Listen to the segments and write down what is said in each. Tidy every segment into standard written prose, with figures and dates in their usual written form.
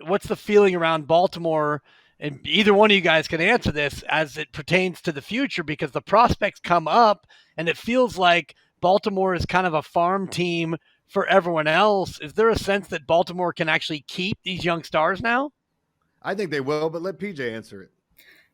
what's the feeling around Baltimore? And either one of you guys can answer this as it pertains to the future because the prospects come up and it feels like Baltimore is kind of a farm team for everyone else. Is there a sense that Baltimore can actually keep these young stars now? I think they will, but let PJ answer it.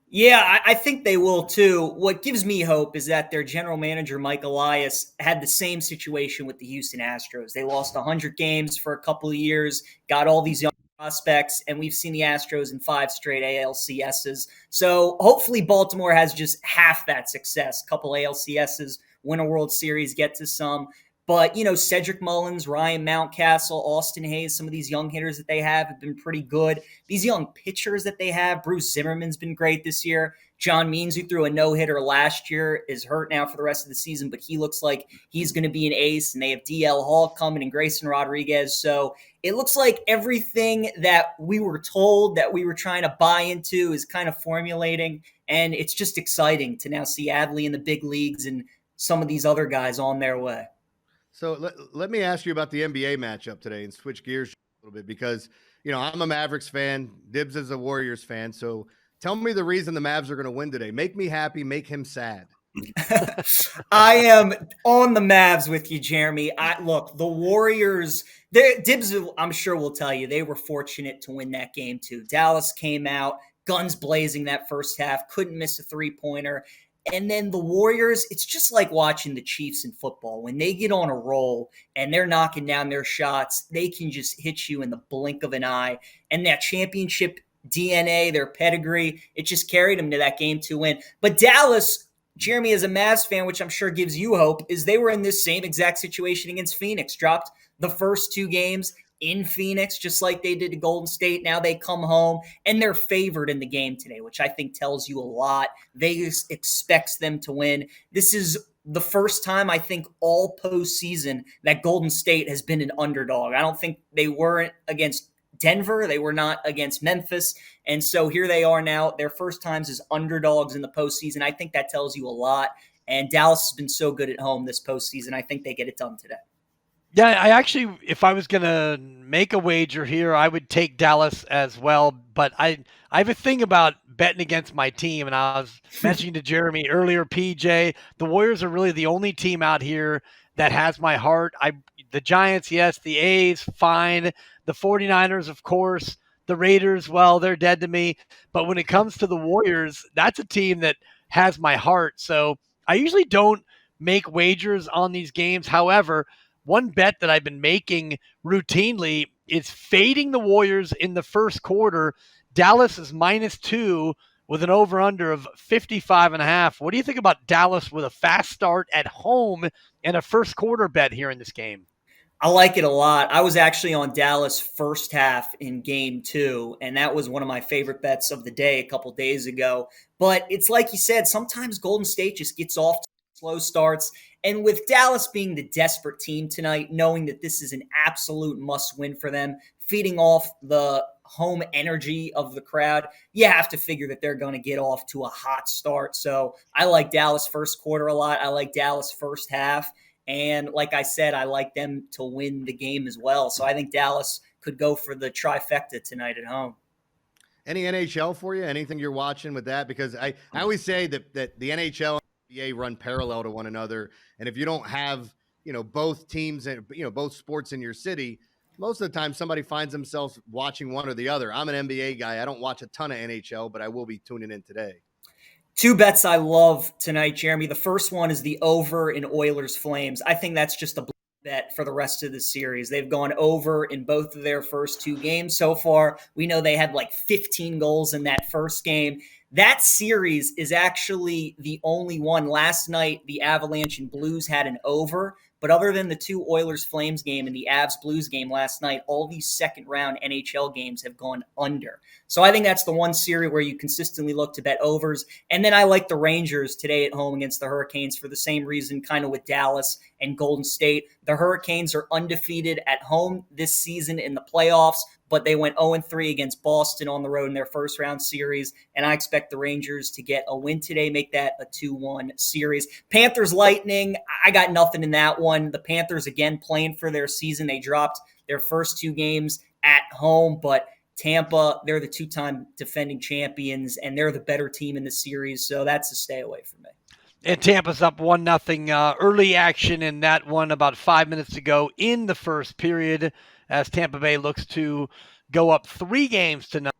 Yeah, I think they will too. What gives me hope is that their general manager, Mike Elias, had the same situation with the Houston Astros. They lost 100 games for a couple of years, got all these young prospects, and we've seen the Astros in 5 straight ALCSs. So hopefully Baltimore has just half that success. A couple ALCSs, win a World Series, get to some. But, Cedric Mullins, Ryan Mountcastle, Austin Hayes, some of these young hitters that they have been pretty good. These young pitchers that they have, Bruce Zimmerman's been great this year. John Means, who threw a no-hitter last year, is hurt now for the rest of the season, but he looks like he's going to be an ace. And they have DL Hall coming and Grayson Rodriguez. So it looks like everything that we were told that we were trying to buy into is kind of formulating. And it's just exciting to now see Adley in the big leagues and some of these other guys on their way. So let me ask you about the NBA matchup today and switch gears a little bit because, I'm a Mavericks fan. Dibbs is a Warriors fan. So tell me the reason the Mavs are going to win today. Make me happy. Make him sad. I am on the Mavs with you, Jeremy. Look, the Warriors, Dibbs, I'm sure will tell you, they were fortunate to win that game too. Dallas came out, guns blazing that first half, couldn't miss a three-pointer. And then the Warriors, it's just like watching the Chiefs in football. When they get on a roll and they're knocking down their shots, they can just hit you in the blink of an eye. And that championship DNA, their pedigree, it just carried them to that game to win. But Dallas, Jeremy, as a Mavs fan, which I'm sure gives you hope, is they were in this same exact situation against Phoenix. Dropped the first 2 games in Phoenix, just like they did to Golden State. Now they come home and they're favored in the game today, which I think tells you a lot. Vegas expects them to win. This is the first time I think all postseason that Golden State has been an underdog. I don't think they weren't against Denver. They were not against Memphis. And so here they are now, their first times as underdogs in the postseason. I think that tells you a lot. And Dallas has been so good at home this postseason. I think they get it done today. Yeah, I actually, if I was going to make a wager here, I would take Dallas as well. But I have a thing about betting against my team. And I was mentioning to Jeremy earlier, PJ, the Warriors are really the only team out here that has my heart. The Giants, yes. The A's, fine. The 49ers, of course. The Raiders, well, they're dead to me. But when it comes to the Warriors, that's a team that has my heart. So I usually don't make wagers on these games. However, one bet that I've been making routinely is fading the Warriors in the first quarter. Dallas is -2 with an over-under of 55.5. What do you think about Dallas with a fast start at home and a first quarter bet here in this game? I like it a lot. I was actually on Dallas first half in game 2, and that was one of my favorite bets of the day a couple days ago. But it's like you said, sometimes Golden State just gets off to slow starts. And with Dallas being the desperate team tonight, knowing that this is an absolute must-win for them, feeding off the home energy of the crowd, you have to figure that they're going to get off to a hot start. So I like Dallas first quarter a lot. I like Dallas first half. And like I said, I like them to win the game as well. So I think Dallas could go for the trifecta tonight at home. Any NHL for you? Anything you're watching with that? Because I always say that the NHL and NBA run parallel to one another. And if you don't have, both teams and, both sports in your city, most of the time somebody finds themselves watching one or the other. I'm an NBA guy. I don't watch a ton of NHL, but I will be tuning in today. 2 bets I love tonight, Jeremy. The first one is the over in Oilers Flames. I think that's just a bet for the rest of the series. They've gone over in both of their first 2 games so far. We know they had like 15 goals in that first game. That series is actually the only one. Last night, the Avalanche and Blues had an over. But other than the 2 Oilers-Flames game and the Avs-Blues game last night, all these second-round NHL games have gone under. So I think that's the one series where you consistently look to bet overs. And then I like the Rangers today at home against the Hurricanes for the same reason, kind of with Dallas and Golden State. The Hurricanes are undefeated at home this season in the playoffs, but they went 0-3 against Boston on the road in their first-round series, and I expect the Rangers to get a win today, make that a 2-1 series. Panthers-Lightning, I got nothing in that one. The Panthers, again, playing for their season. They dropped their first 2 games at home, but Tampa, they're the two-time defending champions, and they're the better team in the series, so that's a stay away from me. And Tampa's up 1-0. Early action in that one about 5 minutes to go in the first period as Tampa Bay looks to go up 3 games to none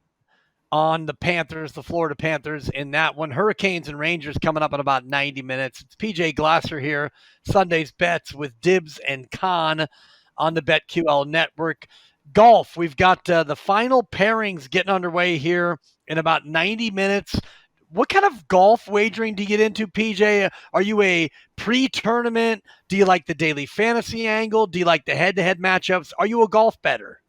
on the Panthers, the Florida Panthers in that one. Hurricanes and Rangers coming up in about 90 minutes. It's PJ Glasser here, Sunday's Bets with Dibs and Con on the BetQL network. Golf, we've got the final pairings getting underway here in about 90 minutes. What kind of golf wagering do you get into, PJ? Are you a pre-tournament? Do you like the daily fantasy angle? Do you like the head-to-head matchups? Are you a golf bettor?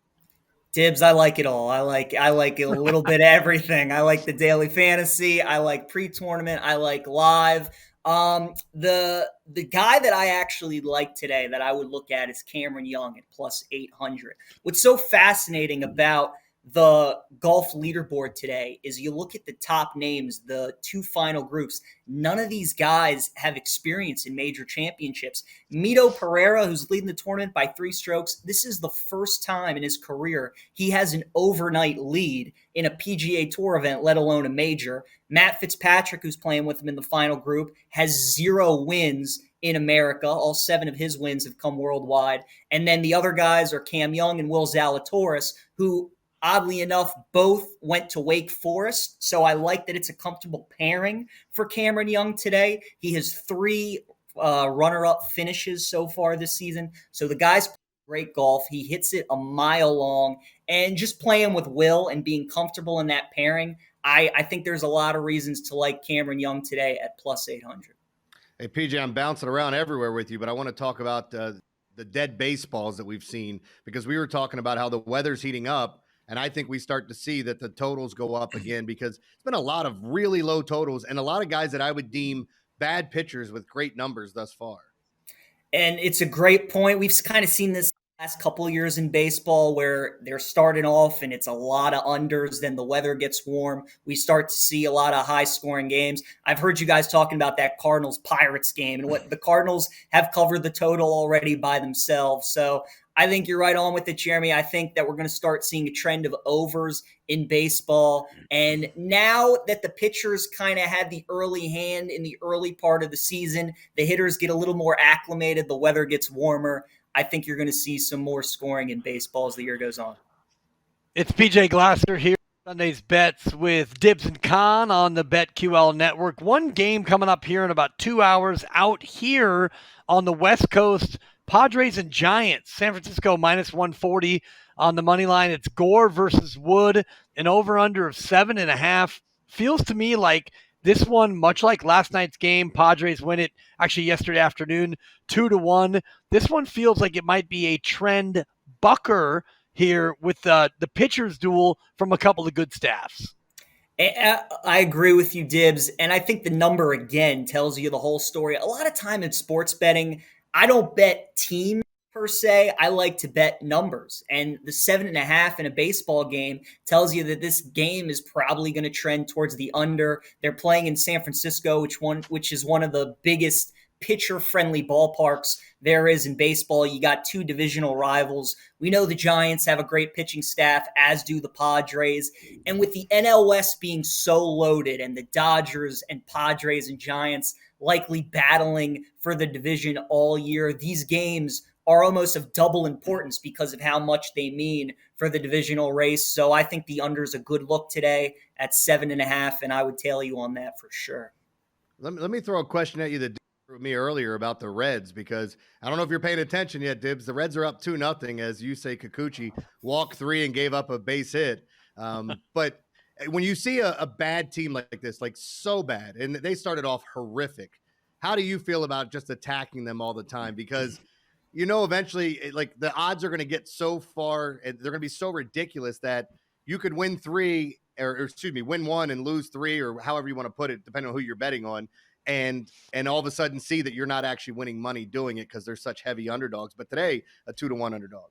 Dibs, I like it all. I like a little bit of everything. I like the daily fantasy. I like pre-tournament. I like live. The guy that I actually like today that I would look at is Cameron Young at plus 800. What's so fascinating about the golf leaderboard today is you look at the top names, the 2 final groups. None of these guys have experience in major championships. Mito Pereira, who's leading the tournament by 3 strokes, this is the first time in his career he has an overnight lead in a PGA Tour event, let alone a major. Matt Fitzpatrick, who's playing with him in the final group, has 0 wins in America. All 7 of his wins have come worldwide. And then the other guys are Cam Young and Will Zalatoris, who oddly enough, both went to Wake Forest, so I like that it's a comfortable pairing for Cameron Young today. He has 3 runner-up finishes so far this season, so the guy's playing great golf. He hits it a mile long, and just playing with Will and being comfortable in that pairing, I think there's a lot of reasons to like Cameron Young today at plus 800. Hey, PJ, I'm bouncing around everywhere with you, but I want to talk about the dead baseballs that we've seen, because we were talking about how the weather's heating up. And I think we start to see that the totals go up again, because it's been a lot of really low totals and a lot of guys that I would deem bad pitchers with great numbers thus far. And it's a great point. We've kind of seen this last couple of years in baseball where they're starting off and it's a lot of unders. Then the weather gets warm. We start to see a lot of high scoring games. I've heard you guys talking about that Cardinals Pirates game, and what the Cardinals have covered the total already by themselves. So I think you're right on with it, Jeremy. I think that we're going to start seeing a trend of overs in baseball. And now that the pitchers kind of had the early hand in the early part of the season, the hitters get a little more acclimated, the weather gets warmer. I think you're going to see some more scoring in baseball as the year goes on. It's PJ Glasser here, Sunday's Bets with Dibs and Con on the BetQL network. One game coming up here in about 2 hours out here on the West Coast. Padres and Giants. San Francisco minus 140 on the money line. It's Gore versus Wood, an over-under of 7.5. Feels to me like this one, much like last night's game, Padres win it actually yesterday afternoon, 2-1. This one feels like it might be a trend bucker here with the pitchers duel from a couple of good staffs. I agree with you, Dibs. And I think the number, again, tells you the whole story. A lot of time in sports betting, I don't bet teams per se. I like to bet numbers. And the 7.5 in a baseball game tells you that this game is probably going to trend towards the under. They're playing in San Francisco, which is one of the biggest pitcher-friendly ballparks there is in baseball. You got 2 divisional rivals. We know the Giants have a great pitching staff, as do the Padres. And with the NL West being so loaded and the Dodgers and Padres and Giants likely battling for the division all year, these games are almost of double importance because of how much they mean for the divisional race. So I think the under is a good look today at 7.5, and I would tail you on that for sure. Let me throw a question at you that with me earlier about the Reds, because I don't know if you're paying attention yet, Dibs. The Reds are up 2-0, as you say. Kikuchi walked 3 and gave up a base hit. But when you see a bad team like this, like so bad, and they started off horrific, how do you feel about just attacking them all the time? Because eventually, like, the odds are going to get so far, and they're going to be so ridiculous that you could win 3, or win 1 and lose 3, or however you want to put it, depending on who you're betting on. And all of a sudden see that you're not actually winning money doing it because they're such heavy underdogs. But today, a 2-1 underdog.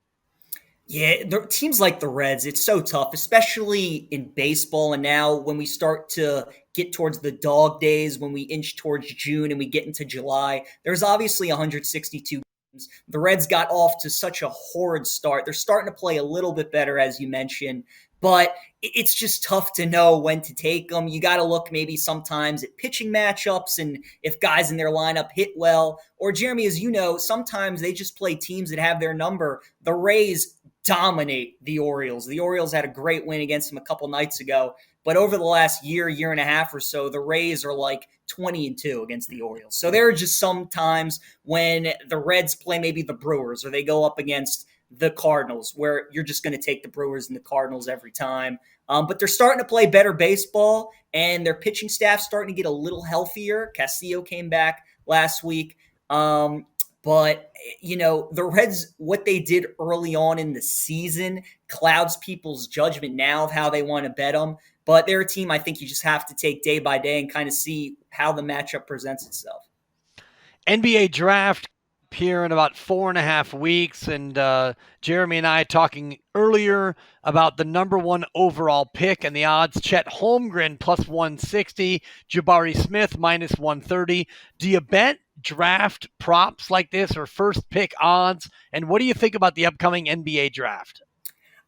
Yeah, teams like the Reds, it's so tough, especially in baseball. And now when we start to get towards the dog days, when we inch towards June and we get into July, there's obviously 162 games. The Reds got off to such a horrid start. They're starting to play a little bit better, as you mentioned. but it's just tough to know when to take them. You got to look maybe sometimes at pitching matchups and if guys in their lineup hit well. Or, Jeremy, as you know, sometimes they just play teams that have their number. The Rays dominate the Orioles. The Orioles had a great win against them a couple nights ago. But over the last year and a half or so, the Rays are like 20-2 against the Orioles. So there are just some times when the Reds play maybe the Brewers or they go up against the Cardinals where you're just going to take the Brewers and the Cardinals every time. But they're starting to play better baseball, and their pitching staff's starting to get a little healthier. Castillo came back last week. But, the Reds, what they did early on in the season clouds people's judgment now of how they want to bet them. But they're a team I think you just have to take day by day and kind of see how the matchup presents itself. NBA draft here in about 4.5 weeks, and Jeremy and I talking earlier about the number one overall pick and the odds. Chet Holmgren plus 160, Jabari Smith minus 130. Do you bet draft props like this or first pick odds? And what do you think about the upcoming NBA draft?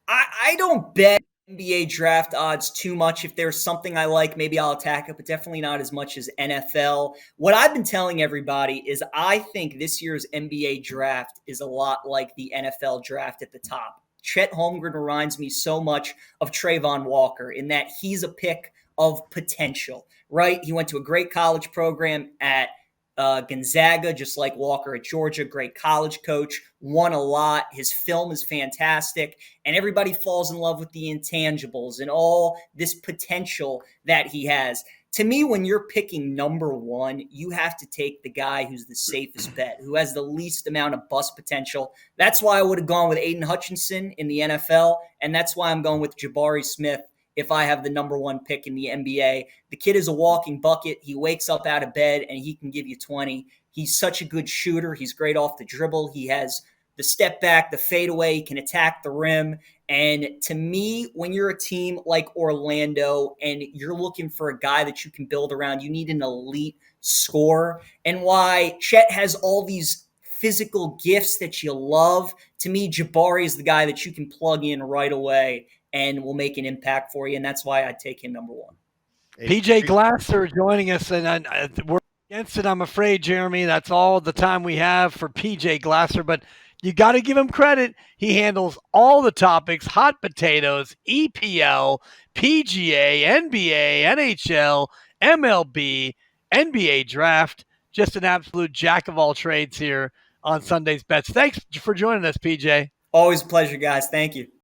I don't bet NBA draft odds too much. If there's something I like, maybe I'll attack it, but definitely not as much as NFL. What I've been telling everybody is I think this year's NBA draft is a lot like the NFL draft at the top. Chet Holmgren reminds me so much of Trayvon Walker in that he's a pick of potential, right? He went to a great college program at Gonzaga, just like Walker at Georgia, great college coach, won a lot. His film is fantastic, and everybody falls in love with the intangibles and all this potential that he has. To me, when you're picking number one, you have to take the guy who's the safest bet, who has the least amount of bust potential. That's why I would have gone with Aiden Hutchinson in the NFL, and that's why I'm going with Jabari Smith if I have the number one pick in the NBA. The kid is a walking bucket. He wakes up out of bed and he can give you 20. He's such a good shooter. He's great off the dribble. He has the step back, the fadeaway. He can attack the rim. And to me, when you're a team like Orlando and you're looking for a guy that you can build around, you need an elite scorer. And why Chet has all these physical gifts that you love, to me, Jabari is the guy that you can plug in right away and will make an impact for you. And that's why I'd take him number one. PJ Glasser joining us, and we're against it, I'm afraid, Jeremy. That's all the time we have for PJ Glasser, but you got to give him credit. He handles all the topics, hot potatoes, EPL, PGA, NBA, NHL, MLB, NBA draft. Just an absolute jack of all trades here on Sunday's Bets. Thanks for joining us, PJ. Always a pleasure, guys. Thank you.